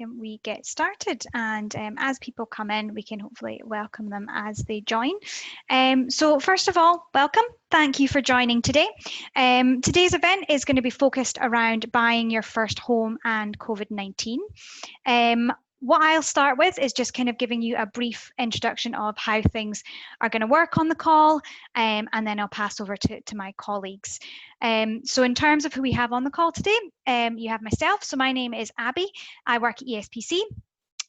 we get started, and as people come in, we can hopefully welcome them as they join. So first of all, welcome. Thank you for joining today. Today's event is going to be focused around buying your first home and COVID-19. What I'll start with is just kind of giving you a brief introduction of how things are going to work on the call, and then I'll pass over to my colleagues. So in terms of who we have on the call today, you have myself. So my name is Abby. I work at ESPC.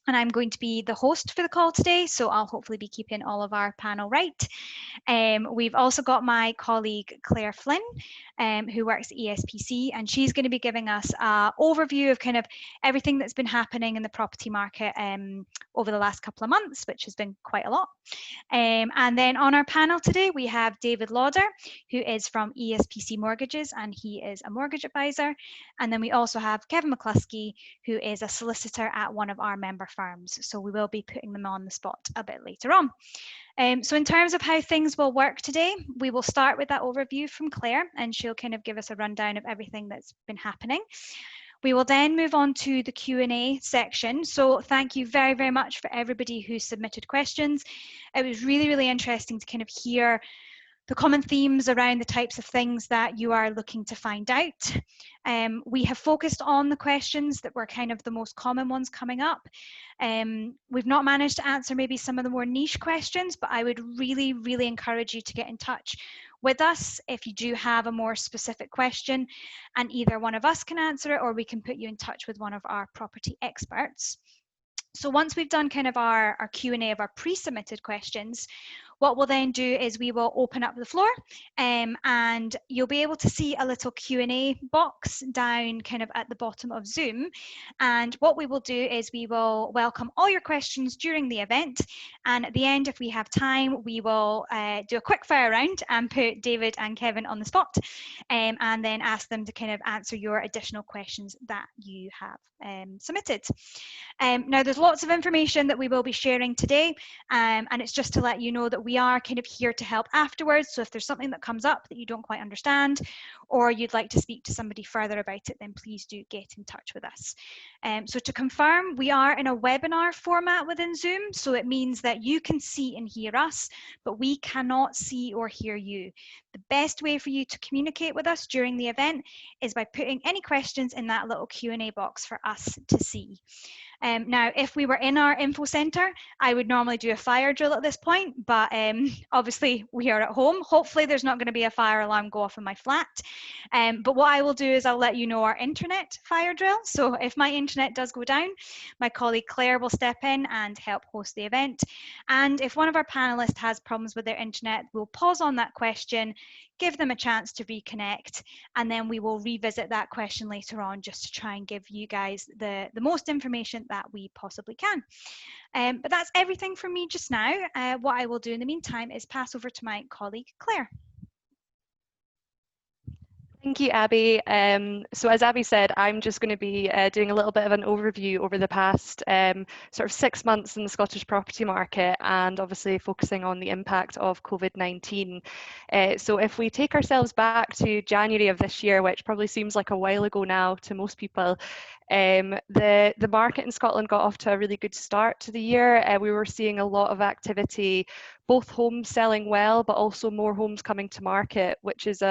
And I'm going to be the host for the call today, so I'll hopefully be keeping all of our panel right. We've also got my colleague Claire Flynn, who works at ESPC, and she's going to be giving us an overview of kind of everything that's been happening in the property market over the last couple of months, which has been quite a lot. And then on our panel today, we have David Lauder, who is from ESPC Mortgages, and he is a mortgage advisor. And then we also have Kevin McCluskey, who is a solicitor at one of our member firms. So we will be putting them on the spot a bit later on. So in terms of how things will work today, we will start with that overview from Claire, and she'll kind of give us a rundown of everything that's been happening. We will then move on to the Q&A section. So thank you very, very much for everybody who submitted questions. It was really, really interesting to kind of hear the common themes around the types of things that you are looking to find out. We have focused on the questions that were kind of the most common ones coming up. We've not managed to answer maybe some of the more niche questions, but I would really, really encourage you to get in touch with us if you do have a more specific question, and either one of us can answer it or we can put you in touch with one of our property experts. So once we've done kind of our Q&A of our pre-submitted questions, what we'll then do is we will open up the floor, and you'll be able to see a little Q&A box down kind of at the bottom of Zoom. And what we will do is we will welcome all your questions during the event. And at the end, if we have time, we will do a quick fire round and put David and Kevin on the spot, and then ask them to kind of answer your additional questions that you have submitted. Now, there's lots of information that we will be sharing today, and it's just to let you know that we are kind of here to help afterwards. So if there's something that comes up that you don't quite understand, or you'd like to speak to somebody further about it, then please do get in touch with us. So to confirm, we are in a webinar format within Zoom. So it means that you can see and hear us, but we cannot see or hear you. The best way for you to communicate with us during the event is by putting any questions in that little Q&A box for us to see. Now, if we were in our info centre, I would normally do a fire drill at this point, but obviously we are at home. Hopefully there's not going to be a fire alarm go off in my flat. But what I will do is I'll let you know our internet fire drill. So if my internet does go down, my colleague Claire will step in and help host the event. And if one of our panellists has problems with their internet, we'll pause on that question, give them a chance to reconnect, and then we will revisit that question later on just to try and give you guys the most information that we possibly can. But that's everything from me just now. What I will do in the meantime is pass over to my colleague Claire. Thank you, Abby. So as Abby said, I'm just going to be doing a little bit of an overview over the past sort of 6 months in the Scottish property market, and obviously focusing on the impact of COVID-19. So if we take ourselves back to January of this year, which probably seems like a while ago now to most people, the market in Scotland got off to a really good start to the year. We were seeing a lot of activity, both homes selling well, but also more homes coming to market, which is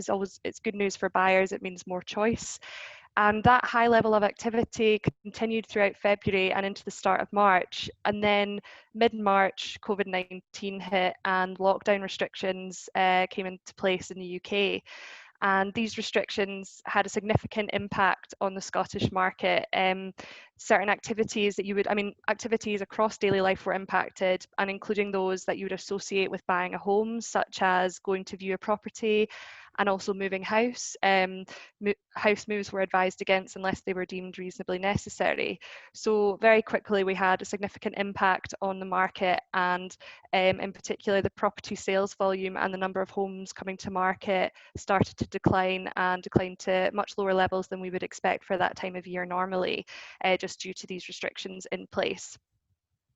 always, it's good news for buyers. It means more choice. And that high level of activity continued throughout February and into the start of March. And then mid-March, COVID-19 hit and lockdown restrictions came into place in the UK. And these restrictions had a significant impact on the Scottish market. Certain activities that activities across daily life were impacted, and including those that you would associate with buying a home, such as going to view a property and also moving house. House moves were advised against unless they were deemed reasonably necessary. So very quickly we had a significant impact on the market, and in particular the property sales volume and the number of homes coming to market started to decline, and declined to much lower levels than we would expect for that time of year normally, just due to these restrictions in place.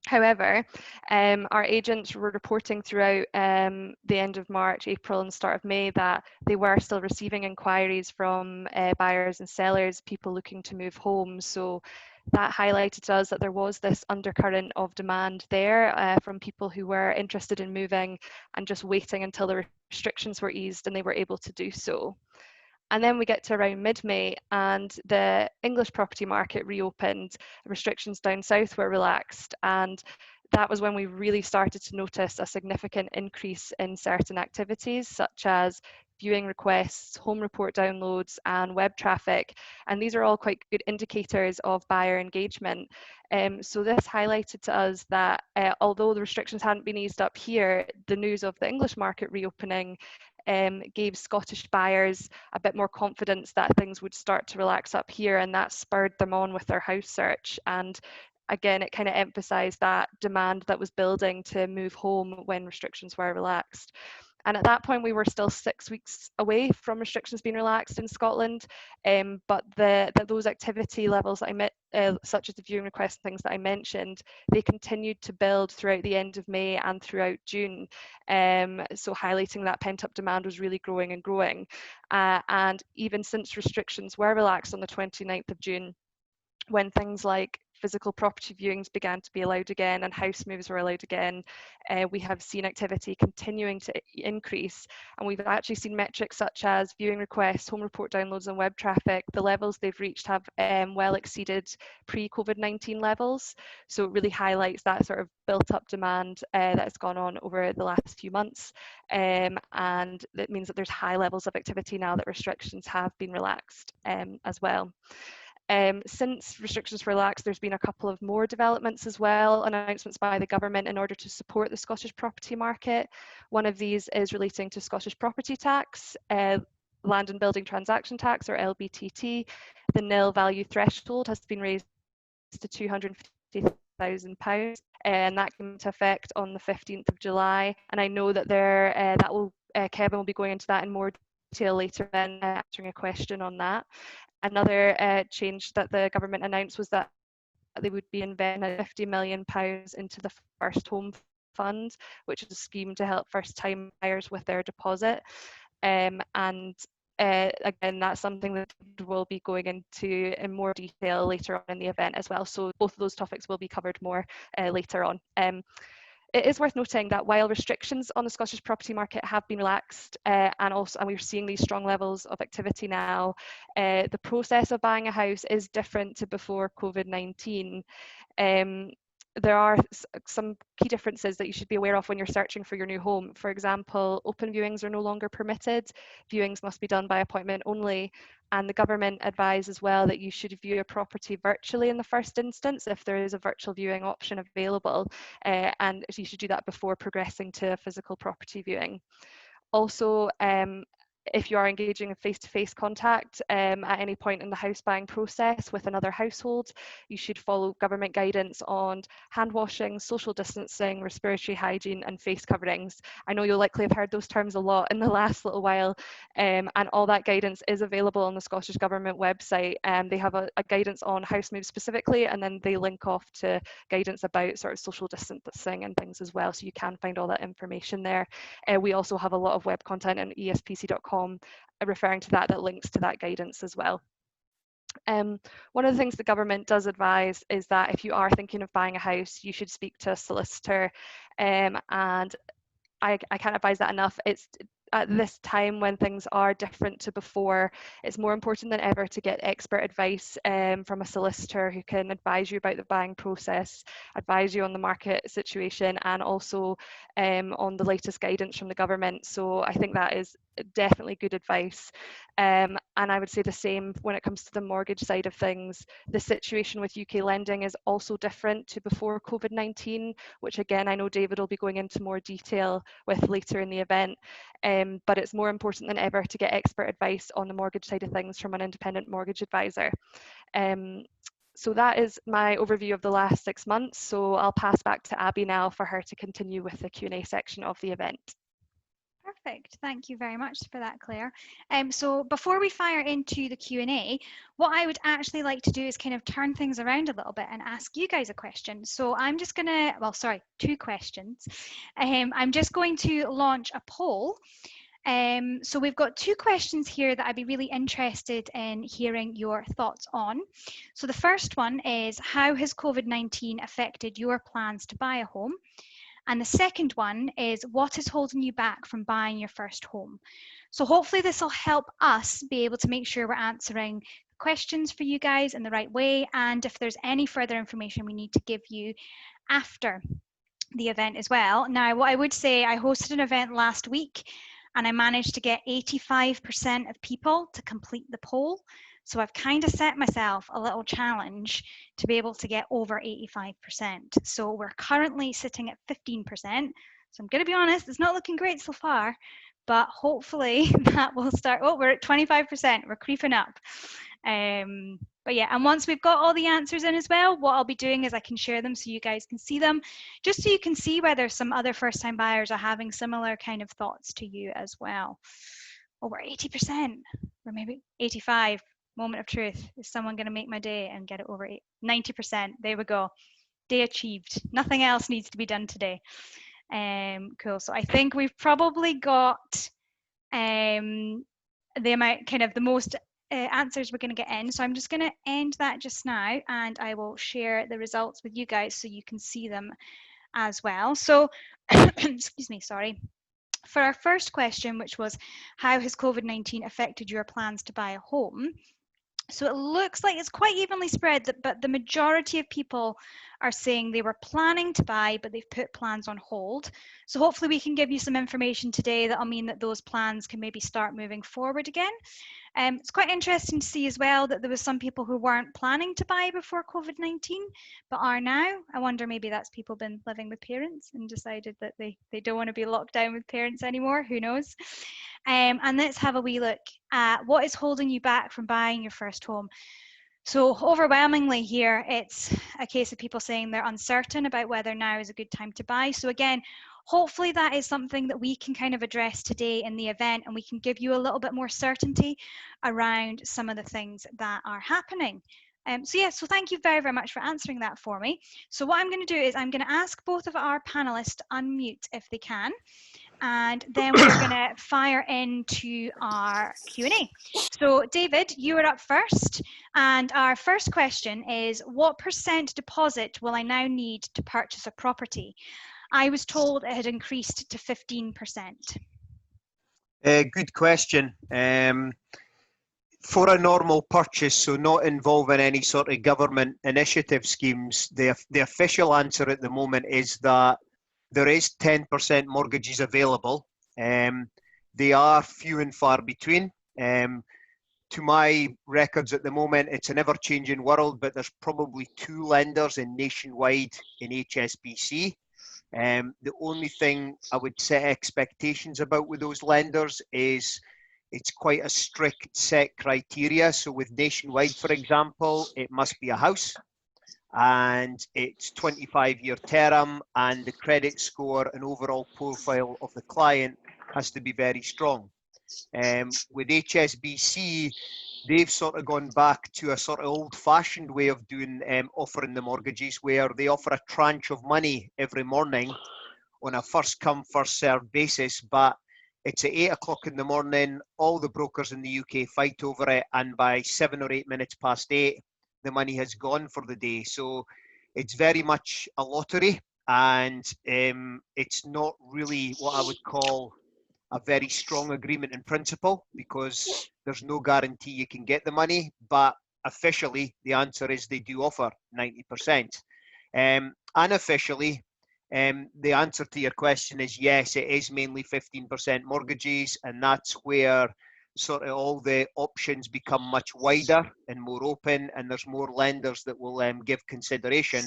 However, our agents were reporting throughout the end of March, April and start of May that they were still receiving inquiries from buyers and sellers, people looking to move homes. So that highlighted to us that there was this undercurrent of demand there from people who were interested in moving and just waiting until the restrictions were eased and they were able to do so. And then we get to around mid-May and the English property market reopened, restrictions down south were relaxed, and that was when we really started to notice a significant increase in certain activities such as viewing requests, home report downloads and web traffic. And these are all quite good indicators of buyer engagement. So this highlighted to us that although the restrictions hadn't been eased up here, the news of the English market reopening gave Scottish buyers a bit more confidence that things would start to relax up here, and that spurred them on with their house search. And again, it kind of emphasised that demand that was building to move home when restrictions were relaxed. And at that point, we were still 6 weeks away from restrictions being relaxed in Scotland. But those activity levels that I met, such as the viewing requests and things that I mentioned, they continued to build throughout the end of May and throughout June. So highlighting that pent-up demand was really growing and growing. And even since restrictions were relaxed on the 29th of June, when things like physical property viewings began to be allowed again and house moves were allowed again, we have seen activity continuing to increase. And we've actually seen metrics such as viewing requests, home report downloads and web traffic, the levels they've reached have well exceeded pre-COVID-19 levels. So it really highlights that sort of built up demand that has gone on over the last few months. And it means that there's high levels of activity now that restrictions have been relaxed as well. Since restrictions were relaxed, there's been a couple of more developments as well, announcements by the government in order to support the Scottish property market. One of these is relating to Scottish property tax, land and building transaction tax, or LBTT. The nil value threshold has been raised to £250,000, and that came into effect on the 15th of July. And I know that Kevin will be going into that in more detail later and answering a question on that. Another change that the government announced was that they would be investing £50 million into the First Home Fund, which is a scheme to help first-time buyers with their deposit. Again, that's something that we'll be going into in more detail later on in the event as well. So both of those topics will be covered more later on. It is worth noting that while restrictions on the Scottish property market have been relaxed and we're seeing these strong levels of activity now, the process of buying a house is different to before COVID-19. There are some key differences that you should be aware of when you're searching for your new home. For example, open viewings are no longer permitted. Viewings must be done by appointment only. And the government advised as well that you should view a property virtually in the first instance if there is a virtual viewing option available. And you should do that before progressing to a physical property viewing. Also, if you are engaging in face-to-face contact at any point in the house buying process with another household, you should follow government guidance on hand washing, social distancing, respiratory hygiene and face coverings. I know you'll likely have heard those terms a lot in the last little while, and all that guidance is available on the Scottish Government website. They have a guidance on house moves specifically, and then they link off to guidance about sort of social distancing and things as well, so you can find all that information there. We also have a lot of web content on espc.com referring to that links to that guidance as well. One of the things the government does advise is that if you are thinking of buying a house, you should speak to a solicitor, and I can't advise that enough. It's at this time when things are different to before, it's more important than ever to get expert advice from a solicitor who can advise you about the buying process, advise you on the market situation, and also on the latest guidance from the government. So I think that is definitely good advice. And I would say the same when it comes to the mortgage side of things. The situation with UK lending is also different to before COVID-19, which again, I know David will be going into more detail with later in the event. But it's more important than ever to get expert advice on the mortgage side of things from an independent mortgage advisor. So that is my overview of the last 6 months. So I'll pass back to Abby now for her to continue with the Q&A section of the event. Perfect. Thank you very much for that, Claire. So before we fire into the Q&A, what I would actually like to do is kind of turn things around a little bit and ask you guys a question. So I'm just going to, well, sorry, 2 questions. I'm just going to launch a poll. So we've got two questions here that I'd be really interested in hearing your thoughts on. So the first one is, how has COVID-19 affected your plans to buy a home? And the second one is, what is holding you back from buying your first home? So hopefully this will help us be able to make sure we're answering questions for you guys in the right way. And if there's any further information we need to give you after the event as well. Now, what I would say, I hosted an event last week and I managed to get 85% of people to complete the poll. So I've kind of set myself a little challenge to be able to get over 85%. So we're currently sitting at 15%. So I'm going to be honest, it's not looking great so far, but hopefully that will start. Oh, we're at 25%. We're creeping up. But yeah, and once we've got all the answers in as well, what I'll be doing is I can share them so you guys can see them, just so you can see whether some other first-time buyers are having similar kind of thoughts to you as well. Oh, we're 80%, or maybe 85. Moment of truth. Is someone going to make my day and get it over 90%? There we go. Day achieved. Nothing else needs to be done today. Cool. So I think we've probably got the amount, kind of the most answers we're going to get in. So I'm just going to end that just now, and I will share the results with you guys so you can see them as well. So, excuse me, sorry. For our first question, which was, how has COVID-19 affected your plans to buy a home? So it looks like it's quite evenly spread, but the majority of people are saying they were planning to buy, but they've put plans on hold. So hopefully we can give you some information today that'll mean that those plans can maybe start moving forward again. It's quite interesting to see as well that there was some people who weren't planning to buy before COVID-19, but are now. I wonder, maybe that's people been living with parents and decided that they don't want to be locked down with parents anymore. Who knows? And let's have a wee look at what is holding you back from buying your first home. So overwhelmingly here, it's a case of people saying they're uncertain about whether now is a good time to buy. So again, hopefully that is something that we can kind of address today in the event, and we can give you a little bit more certainty around some of the things that are happening. So thank you very, very much for answering that for me. So what I'm going to do is I'm going to ask both of our panelists to unmute if they can, and then we're going to fire into our Q&A. So David, you are up first, and our first question is, what % deposit will I now need to purchase a property? I was told it had increased to 15%. Good question. For a normal purchase, so not involving any sort of government initiative schemes, the official answer at the moment is that there is 10% mortgages available. They are few and far between. To my records at the moment, it's an ever-changing world, but there's probably 2 lenders in nationwide in HSBC. The only thing I would set expectations about with those lenders is it's quite a strict set criteria. So with Nationwide, for example, it must be a house, and it's 25-year term, and the credit score and overall profile of the client has to be very strong. With HSBC, they've sort of gone back to a sort of old-fashioned way of doing offering the mortgages, where they offer a tranche of money every morning on a first-come, first-served basis, but it's at 8 o'clock in the morning, all the brokers in the UK fight over it, and by 7 or 8 minutes past 8, the money has gone for the day. So it's very much a lottery, and it's not really what I would call a very strong agreement in principle, because there's no guarantee you can get the money, but officially the answer is they do offer 90%. Unofficially, the answer to your question is yes, it is mainly 15% mortgages, and that's where sort of all the options become much wider and more open, and there's more lenders that will give consideration.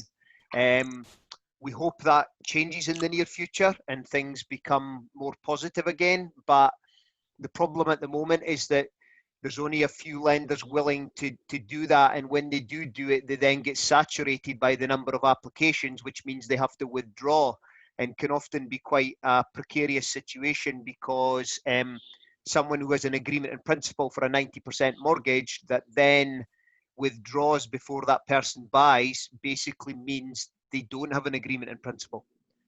We hope that changes in the near future and things become more positive again, but the problem at the moment is that there's only a few lenders willing to do that, and when they do it, they then get saturated by the number of applications, which means they have to withdraw, and can often be quite a precarious situation, because someone who has an agreement in principle for a 90% mortgage that then withdraws before that person buys basically means they don't have an agreement in principle.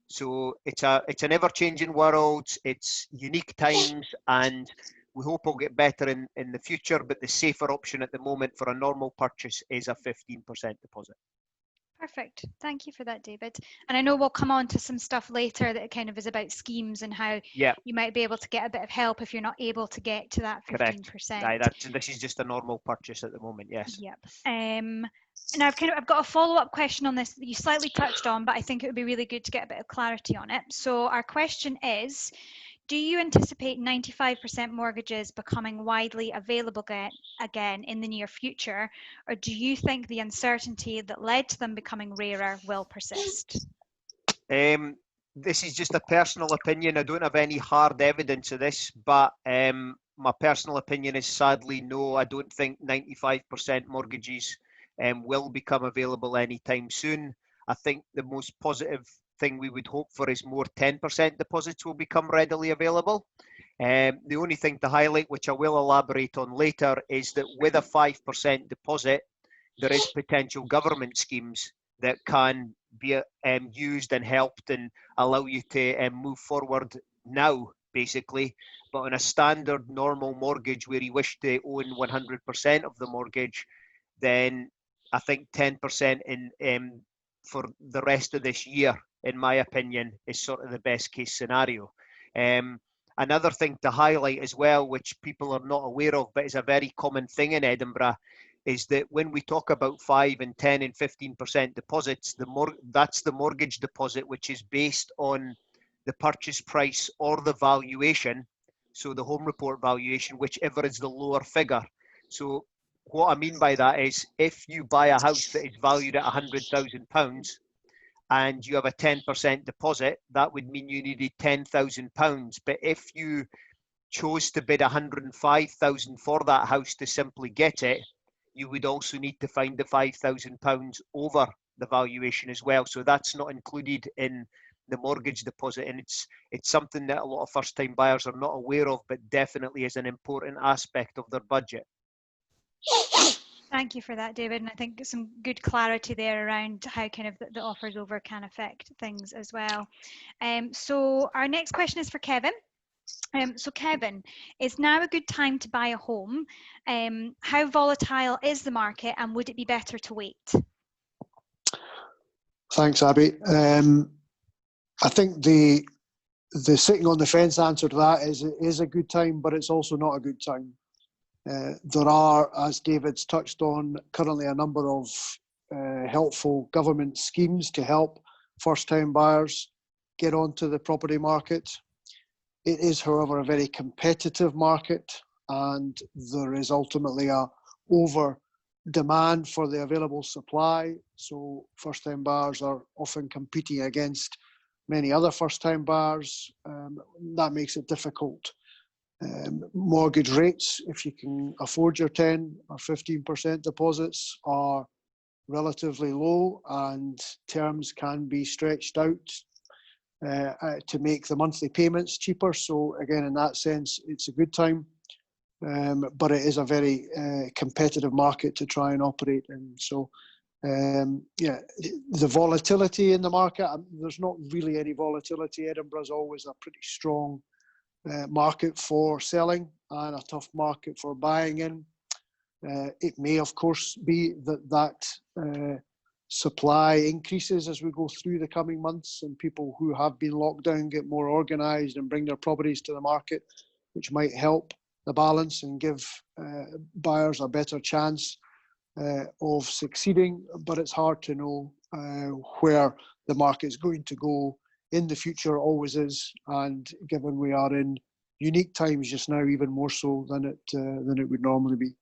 So it's an ever-changing world. It's unique times, and we hope it'll get better in the future. But the safer option at the moment for a normal purchase is a 15% deposit. Perfect. Thank you for that, David. And I know we'll come on to some stuff later that kind of is about schemes and how Yeah, you might be able to get a bit of help if you're not able to get to that 15%. correct. This is just a normal purchase at the moment. Yes. Yep. And I've got a follow-up question on this that you slightly touched on, but I think it would be really good to get a bit of clarity on it. So our question is, do you anticipate 95% mortgages becoming widely available again in the near future, or do you think the uncertainty that led to them becoming rarer will persist? This is just a personal opinion. I don't have any hard evidence of this, but my personal opinion is sadly no. I don't think 95% mortgages will become available anytime soon. I think the most positive thing we would hope for is more 10% deposits will become readily available. The only thing to highlight, which I will elaborate on later, is that with a 5% deposit, there is potential government schemes that can be used and helped and allow you to move forward now, basically. But on a standard normal mortgage where you wish to own 100% of the mortgage, then I think 10% in for the rest of this year, in my opinion, is sort of the best case scenario. Another thing to highlight as well, which people are not aware of, but is a very common thing in Edinburgh, is that when we talk about 5 and 10 and 15% deposits, that's the mortgage deposit, which is based on the purchase price or the valuation. So the home report valuation, whichever is the lower figure. So what I mean by that is if you buy a house that is valued at £100,000 and you have a 10% deposit, that would mean you needed £10,000. But if you chose to bid 105,000 for that house to simply get it, you would also need to find the £5,000 over the valuation as well. So that's not included in the mortgage deposit, and it's something that a lot of first-time buyers are not aware of, but definitely is an important aspect of their budget. Thank you for that, David. And I think some good clarity there around how kind of the offers over can affect things as well. So our next question is for Kevin. So Kevin, is now a good time to buy a home? How volatile is the market, and would it be better to wait? Thanks, Abby. I think the sitting on the fence answer to that is it is a good time, but it's also not a good time. There are, as David's touched on, currently a number of helpful government schemes to help first-time buyers get onto the property market. It is, however, a very competitive market, and there is ultimately a over demand for the available supply. So first-time buyers are often competing against many other first-time buyers. That makes it difficult. Mortgage rates, if you can afford your 10 or 15% deposits, are relatively low, and terms can be stretched out to make the monthly payments cheaper. So again, in that sense, it's a good time, but it is a very competitive market to try and operate in. So yeah, the volatility in the market, there's not really any volatility. Edinburgh is always a pretty strong market for selling and a tough market for buying in. It may, of course, be that supply increases as we go through the coming months, and people who have been locked down get more organised and bring their properties to the market, which might help the balance and give buyers a better chance of succeeding. But it's hard to know where the market is going to go in the future. Always is, and given we are in unique times just now, even more so than it would normally be.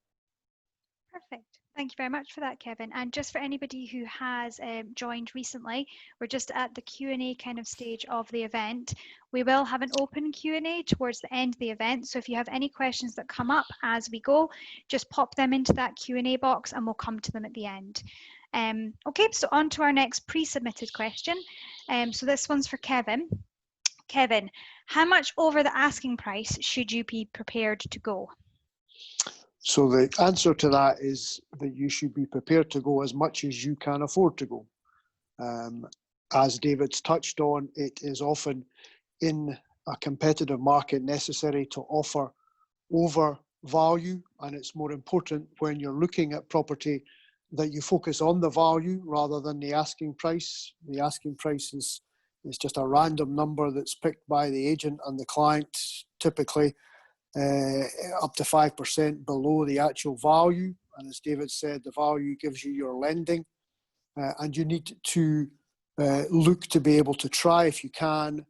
Perfect. Thank you very much for that, Kevin. And just for anybody who has joined recently, we're just at the Q&A kind of stage of the event. We will have an open Q&A towards the end of the event. So if you have any questions that come up as we go, just pop them into that Q&A box and we'll come to them at the end. Okay, so on to our next pre-submitted question. So this one's for Kevin. Kevin, how much over the asking price should you be prepared to go? So the answer to that is that you should be prepared to go as much as you can afford to go. as David's touched on, it is often in a competitive market necessary to offer over value, and it's more important when you're looking at property that you focus on the value rather than the asking price. The asking price is just a random number that's picked by the agent and the client, typically up to 5% below the actual value. And as David said, the value gives you your lending, and you need to look to be able to try, if you can,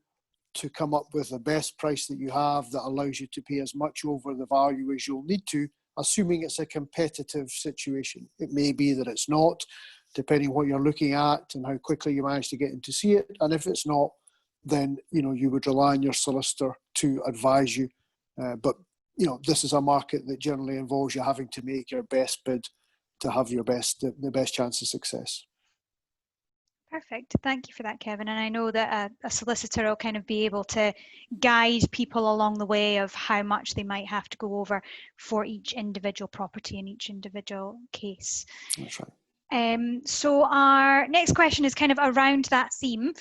to come up with the best price that you have that allows you to pay as much over the value as you'll need to, assuming it's a competitive situation. It may be that it's not, depending what you're looking at and how quickly you manage to get in to see it. And if it's not, then you would rely on your solicitor to advise you. But this is a market that generally involves you having to make your best bid to have the best chance of success. Perfect. Thank you for that, Kevin. And I know that a solicitor will kind of be able to guide people along the way of how much they might have to go over for each individual property in each individual case. That's right. So our next question is kind of around that theme.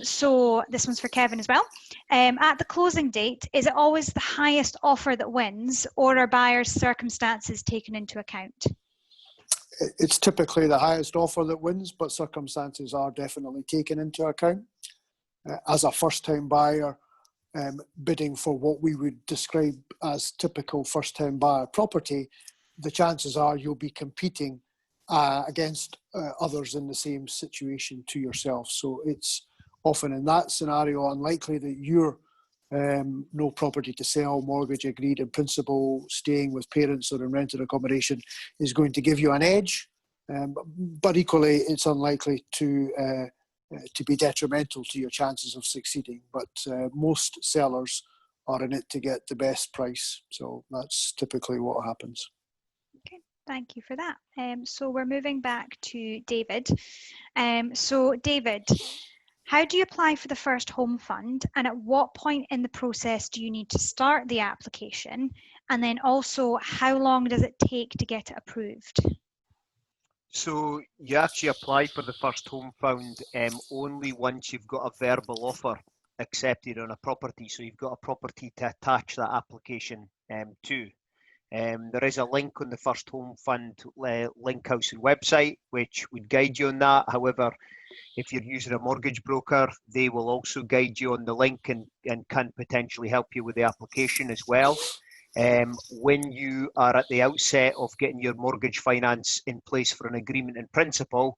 So this one's for Kevin as well. At the closing date, is it always the highest offer that wins, or are buyers' circumstances taken into account? It's typically the highest offer that wins, but circumstances are definitely taken into account. As a first-time buyer, bidding for what we would describe as typical first-time buyer property, the chances are you'll be competing against others in the same situation to yourself. So it's often in that scenario unlikely that your no property to sell, mortgage agreed in principle, staying with parents or in rented accommodation is going to give you an edge. But equally, it's unlikely to be detrimental to your chances of succeeding. But most sellers are in it to get the best price. So that's typically what happens. Okay, thank you for that. So we're moving back to David. So David, how do you apply for the first home fund, and at what point in the process do you need to start the application? And then also, how long does it take to get it approved? So you actually apply for the first home fund only once you've got a verbal offer accepted on a property. So you've got a property to attach that application to. There is a link on the First Home Fund Link Housing website which would guide you on that. However, if you're using a mortgage broker, they will also guide you on the link and can potentially help you with the application as well. When you are at the outset of getting your mortgage finance in place for an agreement in principle,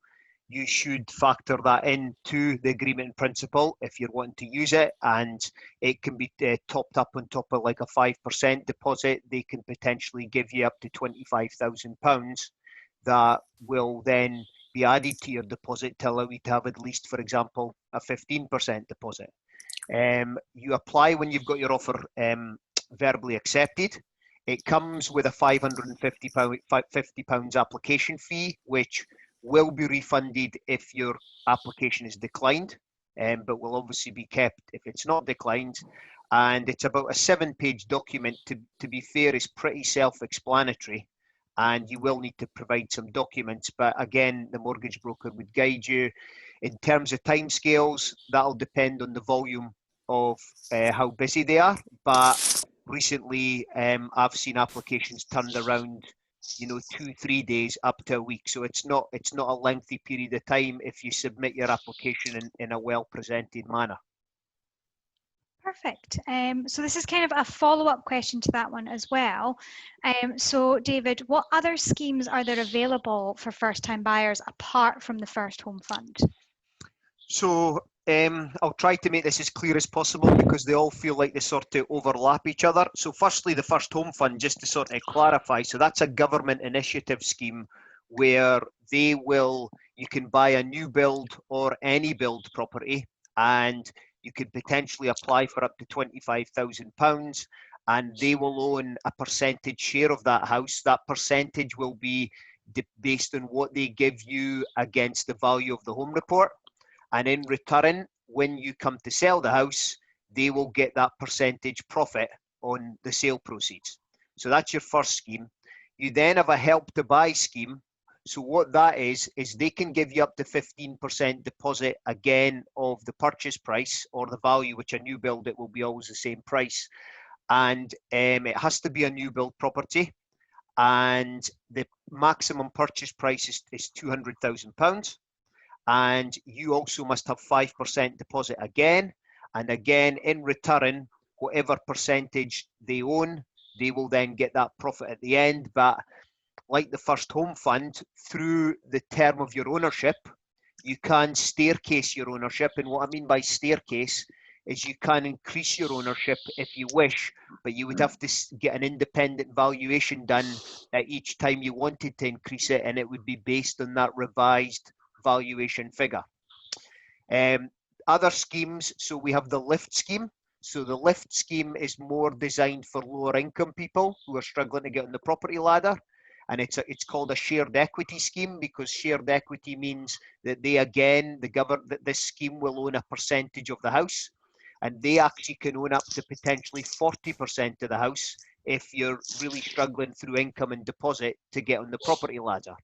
you should factor that into the agreement in principle if you're wanting to use it, and it can be topped up on top of like a 5% deposit. They can potentially give you up to £25,000 that will then be added to your deposit to allow you to have at least, for example, a 15% deposit. You apply when you've got your offer verbally accepted. It comes with a £550 application fee, which will be refunded if your application is declined, but will obviously be kept if it's not declined. And it's about a 7-page document. To be fair, is pretty self-explanatory, and you will need to provide some documents. But again, the mortgage broker would guide you. In terms of timescales, that'll depend on the volume of how busy they are. But recently, I've seen applications turned around, 2-3 days up to a week. So it's not a lengthy period of time if you submit your application in a well-presented manner. Perfect. So this is kind of a follow-up question to that one as well. So David, what other schemes are there available for first-time buyers apart from the First Home Fund? So I'll try to make this as clear as possible because they all feel like they sort of overlap each other. So firstly, the First Home Fund, just to sort of clarify, so that's a government initiative scheme where you can buy a new build or any build property, and you could potentially apply for up to £25,000, and they will own a percentage share of that house. That percentage will be based on what they give you against the value of the home report. And in return, when you come to sell the house, they will get that percentage profit on the sale proceeds. So that's your first scheme. You then have a Help to Buy scheme, So what that is they can give you up to 15% deposit again of the purchase price or the value, which a new build, it will be always the same price. And it has to be a new build property. And the maximum purchase price is £200,000. And you also must have 5% deposit again. And again, in return, whatever percentage they own, they will then get that profit at the end. But like the First Home Fund, through the term of your ownership, you can staircase your ownership. And what I mean by staircase is you can increase your ownership if you wish, but you would have to get an independent valuation done at each time you wanted to increase it, and it would be based on that revised valuation figure. Other schemes, so we have the lift scheme. So the lift scheme is more designed for lower income people who are struggling to get on the property ladder. And it's called a shared equity scheme, because shared equity means that they, again, this scheme will own a percentage of the house, and they actually can own up to potentially 40% of the house if you're really struggling through income and deposit to get on the property ladder.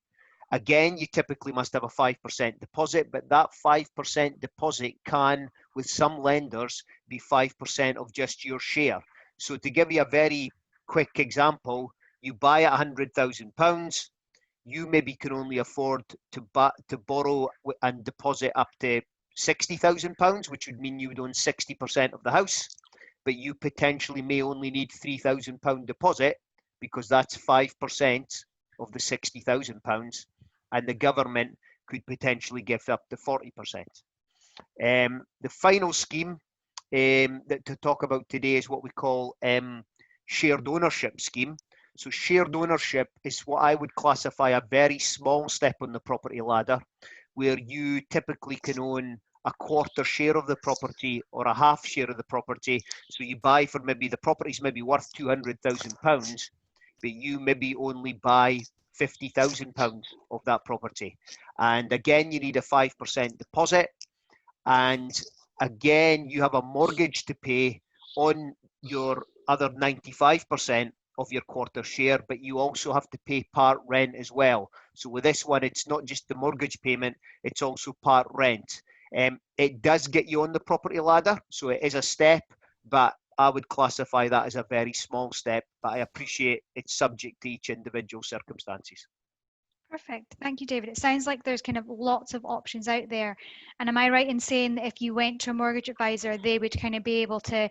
Again, you typically must have a 5% deposit, but that 5% deposit can, with some lenders, be 5% of just your share. So to give you a very quick example, you buy at £100,000, you maybe can only afford to borrow and deposit up to £60,000, which would mean you would own 60% of the house, but you potentially may only need £3,000 deposit, because that's 5% of the £60,000, and the government could potentially give up to 40%. The final scheme that to talk about today is what we call shared ownership scheme. So shared ownership is what I would classify a very small step on the property ladder, where you typically can own a quarter share of the property or a half share of the property. So you buy for maybe the property's maybe worth £200,000, but you maybe only buy £50,000 of that property. And again, you need a 5% deposit. And again, you have a mortgage to pay on your other 95% of your quarter share, but you also have to pay part rent as well. So with this one, it's not just the mortgage payment, it's also part rent. It does get you on the property ladder, so it is a step, but I would classify that as a very small step, but I appreciate it's subject to each individual circumstances. Perfect. Thank you, David. It sounds like there's kind of lots of options out there. And am I right in saying that if you went to a mortgage advisor, they would kind of be able to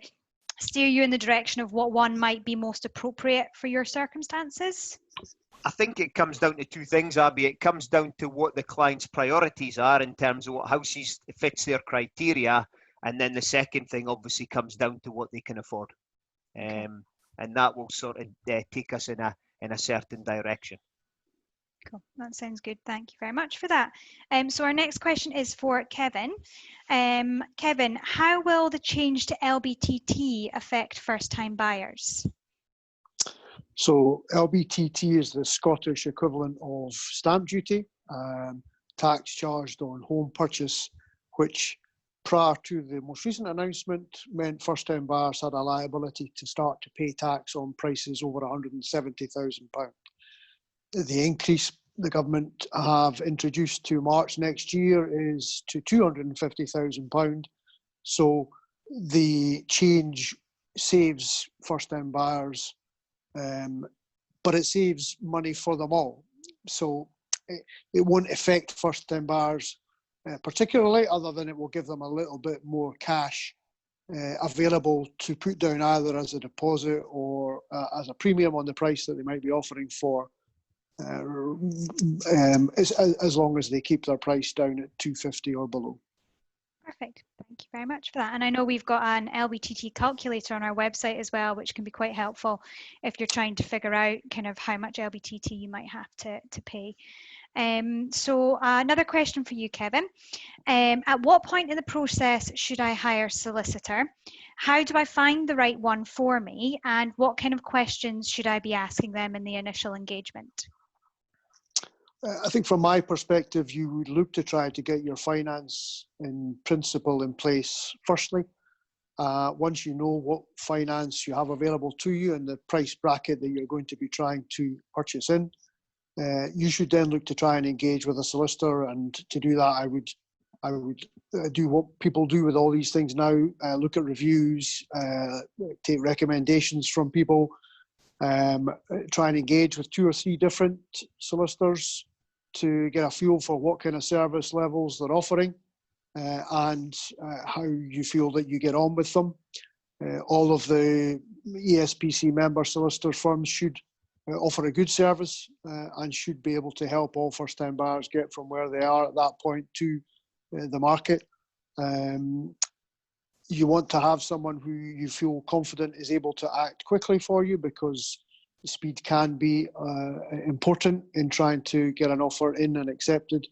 steer you in the direction of what one might be most appropriate for your circumstances? I think it comes down to two things, Abby. It comes down to what the client's priorities are in terms of what houses fits their criteria. And then the second thing obviously comes down to what they can afford. Okay. And that will sort of take us in a certain direction. Cool. That sounds good. Thank you very much for that. So our next question is for Kevin. Kevin, how will the change to LBTT affect first-time buyers? So LBTT is the Scottish equivalent of stamp duty, tax charged on home purchase, which prior to the most recent announcement meant first-time buyers had a liability to start to pay tax on prices over £170,000. The increase the government have introduced to March next year is to £250,000. So the change saves first-time buyers, but it saves money for them all. So it won't affect first-time buyers particularly, other than it will give them a little bit more cash available to put down either as a deposit or as a premium on the price that they might be offering for, as long as they keep their price down at $250 or below. Perfect. Thank you very much for that. And I know we've got an LBTT calculator on our website as well, which can be quite helpful if you're trying to figure out kind of how much LBTT you might have to pay. So another question for you, Kevin. At what point in the process should I hire a solicitor? How do I find the right one for me? And what kind of questions should I be asking them in the initial engagement? I think from my perspective, you would look to try to get your finance in principle in place firstly. Once you know what finance you have available to you and the price bracket that you're going to be trying to purchase in, you should then look to try and engage with a solicitor. And to do that, I would do what people do with all these things now, look at reviews, take recommendations from people, try and engage with 2 or 3 different solicitors to get a feel for what kind of service levels they're offering, and how you feel that you get on with them. All of the ESPC member solicitor firms should offer a good service, and should be able to help all first-time buyers get from where they are at that point to the market. You want to have someone who you feel confident is able to act quickly for you, because speed can be important in trying to get an offer in and accepted,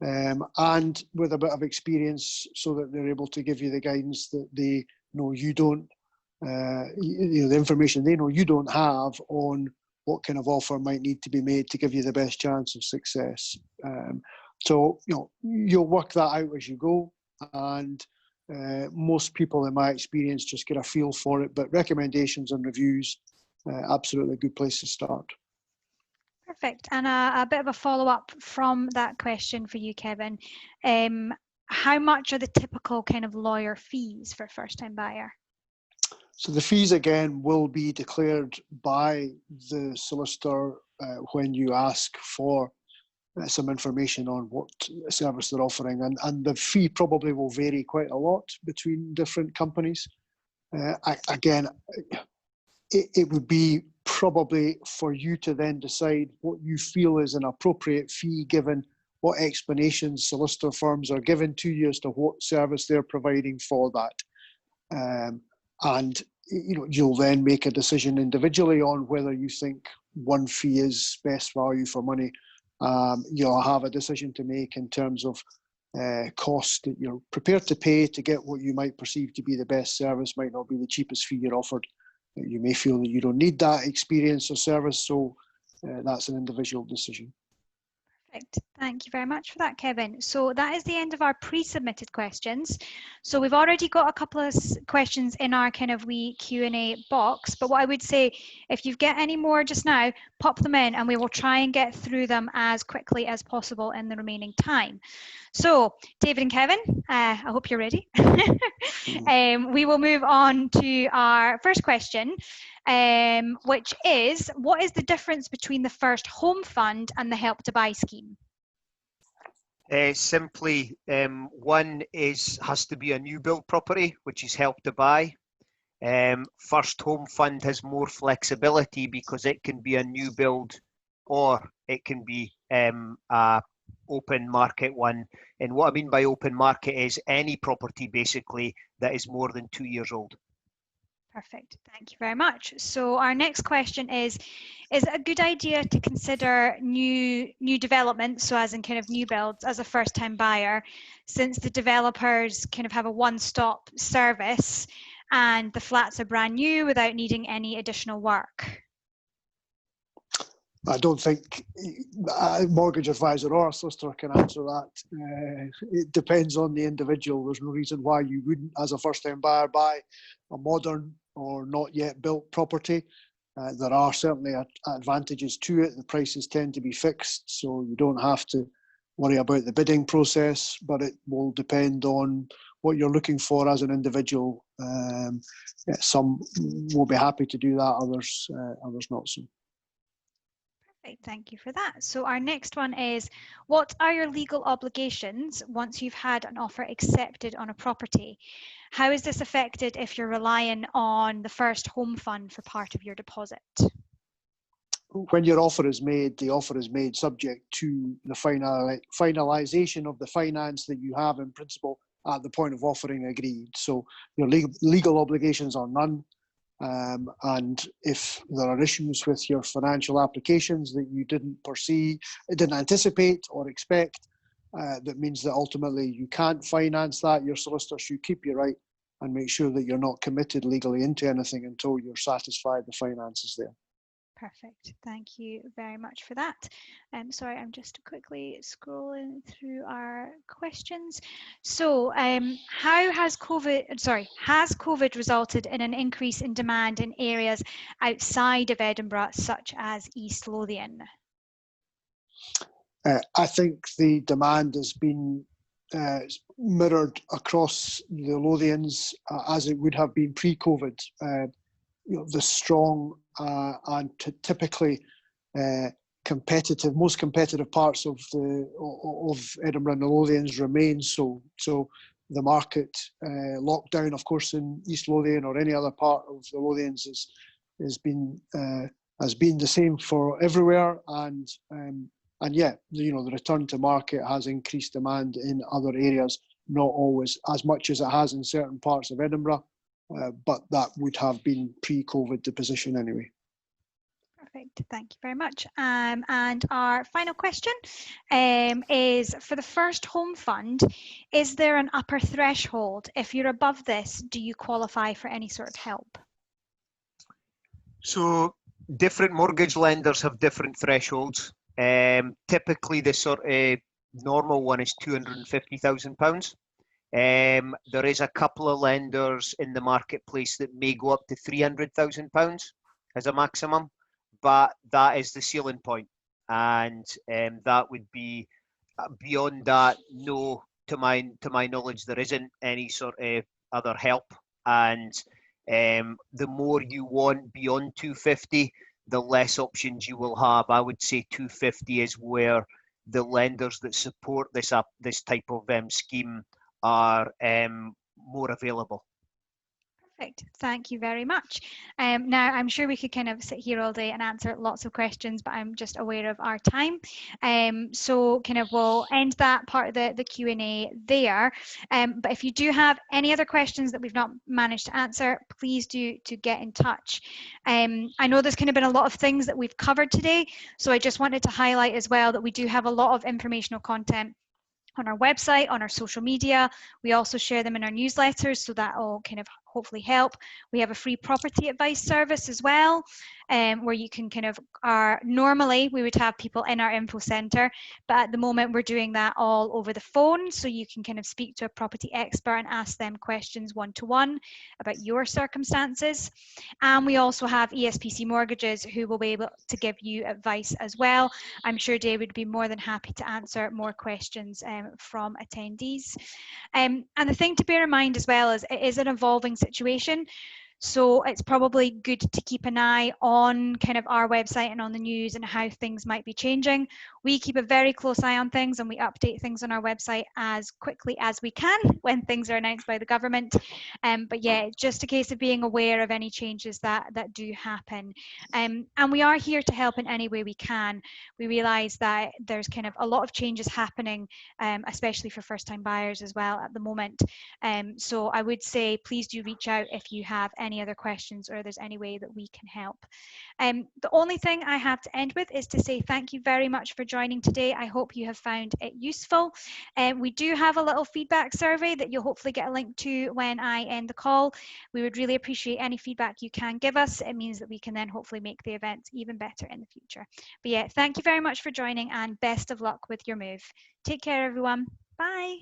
and with a bit of experience, so that they're able to give you the guidance that they know you don't, the information they know you don't have on what kind of offer might need to be made to give you the best chance of success. So you'll work that out as you go, and most people, in my experience, just get a feel for it. But recommendations and reviews, absolutely a good place to start. Perfect. And a bit of a follow-up from that question for you, Kevin. How much are the typical kind of lawyer fees for a first-time buyer? So the fees, again, will be declared by the solicitor when you ask for some information on what service they're offering, and the fee probably will vary quite a lot between different companies. Again, it would be probably for you to then decide what you feel is an appropriate fee, given what explanations solicitor firms are given to you as to what service they're providing for that. And you'll then make a decision individually on whether you think one fee is best value for money. You'll have a decision to make in terms of cost that you're prepared to pay to get what you might perceive to be the best service. Might not be the cheapest fee you're offered. You may feel that you don't need that experience or service, so that's an individual decision. Perfect. Thank you very much for that, Kevin. So that is the end of our pre-submitted questions. So we've already got a couple of questions in our kind of wee Q&A box, but what I would say, if you've got any more just now, pop them in and we will try and get through them as quickly as possible in the remaining time. So David and Kevin, I hope you're ready. We will move on to our first question, which is, what is the difference between the first home fund and the Help to Buy scheme? Simply, one has to be a new build property, which is Help to Buy. First home fund has more flexibility because it can be a new build, or it can be a open market one. And what I mean by open market is any property basically that is more than 2 years old. Perfect. Thank you very much. So our next question is it a good idea to consider new developments, so as in kind of new builds, as a first-time buyer, since the developers kind of have a one-stop service and the flats are brand new without needing any additional work? I don't think a mortgage advisor or a solicitor can answer that. It depends on the individual. There's no reason why you wouldn't, as a first-time buyer, buy a modern or not yet built property. There are certainly advantages to it. The prices tend to be fixed, so you don't have to worry about the bidding process, but it will depend on what you're looking for as an individual. Some will be happy to do that, others not so. Thank you for that. So our next one is, what are your legal obligations once you've had an offer accepted on a property? How is this affected if you're relying on the first home fund for part of your deposit? When your offer is made, the offer is made subject to the finalisation of the finance that you have in principle at the point of offering agreed. So your legal obligations are none. And if there are issues with your financial applications that you didn't anticipate or expect, that means that ultimately you can't finance that. Your solicitor should keep you right and make sure that you're not committed legally into anything until you're satisfied the finance is there. Perfect. Thank you very much for that. Sorry, I'm just quickly scrolling through our questions. So has COVID resulted in an increase in demand in areas outside of Edinburgh, such as East Lothian? I think the demand has been mirrored across the Lothians as it would have been pre-COVID. The strong and typically most competitive parts of Edinburgh and the Lothians remain so. So the market lockdown, of course, in East Lothian or any other part of the Lothians has been the same for everywhere, and yeah, the return to market has increased demand in other areas, not always as much as it has in certain parts of Edinburgh, but that would have been pre-COVID the position anyway. Perfect, thank you very much. And our final question is, for the first home fund, is there an upper threshold? If you're above this, do you qualify for any sort of help? So different mortgage lenders have different thresholds. Typically the sort of normal one is £250,000. There is a couple of lenders in the marketplace that may go up to £300,000 as a maximum, but that is the ceiling point, and that would be beyond that. No, to my knowledge, there isn't any sort of other help, and the more you want beyond 250, the less options you will have. I would say 250 is where the lenders that support this type of scheme are more available. Perfect, thank you very much. Now, I'm sure we could kind of sit here all day and answer lots of questions, but I'm just aware of our time. So kind of we'll end that part of the Q&A there. But if you do have any other questions that we've not managed to answer, please do get in touch. I know there's kind of been a lot of things that we've covered today, so I just wanted to highlight as well that we do have a lot of informational content on our website, on our social media. We also share them in our newsletters, so that will kind of hopefully help. We have a free property advice service as well, where you can kind of, normally we would have people in our info centre, but at the moment we're doing that all over the phone, so you can kind of speak to a property expert and ask them questions one-to-one about your circumstances. And we also have ESPC Mortgages, who will be able to give you advice as well. I'm sure David would be more than happy to answer more questions from attendees. And the thing to bear in mind as well is it is an evolving situation. So it's probably good to keep an eye on kind of our website and on the news and how things might be changing. We keep a very close eye on things, and we update things on our website as quickly as we can when things are announced by the government. But yeah, it's just a case of being aware of any changes that do happen. And we are here to help in any way we can. We realise that there's kind of a lot of changes happening, especially for first-time buyers as well at the moment. So I would say please do reach out if you have any other questions or there's any way that we can help. The only thing I have to end with is to say thank you very much for joining today. I hope you have found it useful. We do have a little feedback survey that you'll hopefully get a link to when I end the call. We would really appreciate any feedback you can give us. It means that we can then hopefully make the event even better in the future. But yeah, thank you very much for joining, and best of luck with your move. Take care, everyone. Bye.